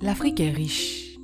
L'Afrique est riche.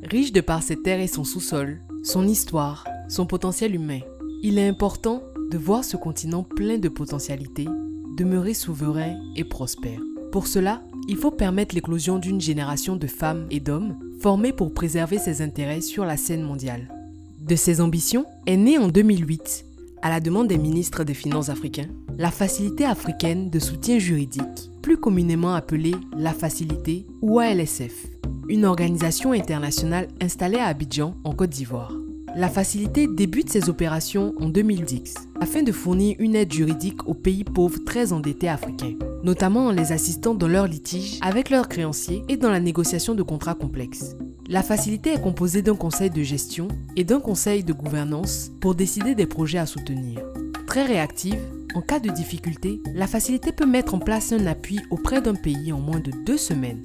Riche de par ses terres et son sous-sol, son histoire, son potentiel humain. Il est important de voir ce continent plein de potentialités demeurer souverain et prospère. Pour cela, il faut permettre l'éclosion d'une génération de femmes et d'hommes formés pour préserver ses intérêts sur la scène mondiale. De ses ambitions est née en 2008, à la demande des ministres des Finances africains, la Facilité africaine de soutien juridique, plus communément appelée la Facilité ou ALSF, une organisation internationale installée à Abidjan, en Côte d'Ivoire. La Facilité débute ses opérations en 2010 afin de fournir une aide juridique aux pays pauvres très endettés africains, notamment en les assistant dans leurs litiges avec leurs créanciers et dans la négociation de contrats complexes. La Facilité est composée d'un conseil de gestion et d'un conseil de gouvernance pour décider des projets à soutenir. Très réactive, en cas de difficulté, la Facilité peut mettre en place un appui auprès d'un pays en moins de 2 semaines.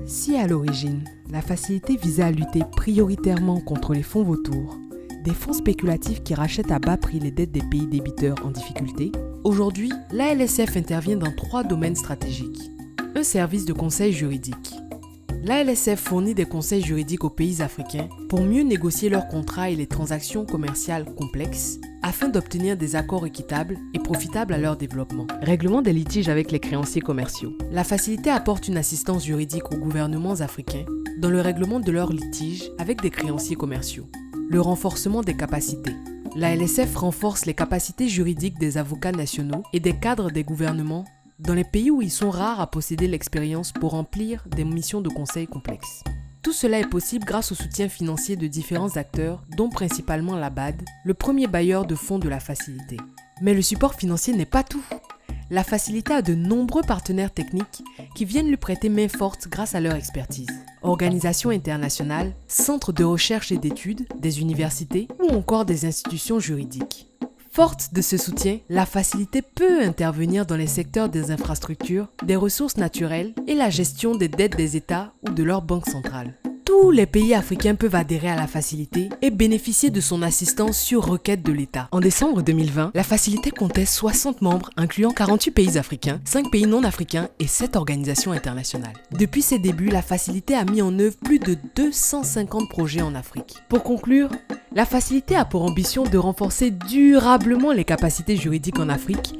Si à l'origine, la Facilité visait à lutter prioritairement contre les fonds vautours, des fonds spéculatifs qui rachètent à bas prix les dettes des pays débiteurs en difficulté, aujourd'hui, l'ALSF intervient dans 3 domaines stratégiques. Un service de conseil juridique. L'ALSF fournit des conseils juridiques aux pays africains pour mieux négocier leurs contrats et les transactions commerciales complexes afin d'obtenir des accords équitables et profitables à leur développement. Règlement des litiges avec les créanciers commerciaux. La Facilité apporte une assistance juridique aux gouvernements africains dans le règlement de leurs litiges avec des créanciers commerciaux. Le renforcement des capacités. La LSF renforce les capacités juridiques des avocats nationaux et des cadres des gouvernements dans les pays où ils sont rares à posséder l'expérience pour remplir des missions de conseil complexes. Tout cela est possible grâce au soutien financier de différents acteurs, dont principalement la BAD, le premier bailleur de fonds de la Facilité. Mais le support financier n'est pas tout. La Facilité a de nombreux partenaires techniques qui viennent lui prêter main forte grâce à leur expertise. Organisations internationales, centres de recherche et d'études, des universités ou encore des institutions juridiques. Forte de ce soutien, la Facilité peut intervenir dans les secteurs des infrastructures, des ressources naturelles et la gestion des dettes des États ou de leurs banques centrales. Tous les pays africains peuvent adhérer à la Facilité et bénéficier de son assistance sur requête de l'État. En décembre 2020, la Facilité comptait 60 membres, incluant 48 pays africains, 5 pays non africains et 7 organisations internationales. Depuis ses débuts, la Facilité a mis en œuvre plus de 250 projets en Afrique. Pour conclure, la Facilité a pour ambition de renforcer durablement les capacités juridiques en Afrique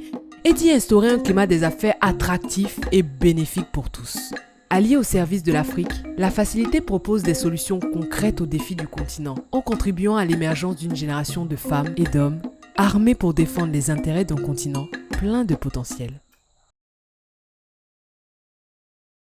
et d'y instaurer un climat des affaires attractif et bénéfique pour tous. Alliée au service de l'Afrique, la Facilité propose des solutions concrètes aux défis du continent en contribuant à l'émergence d'une génération de femmes et d'hommes armés pour défendre les intérêts d'un continent plein de potentiel.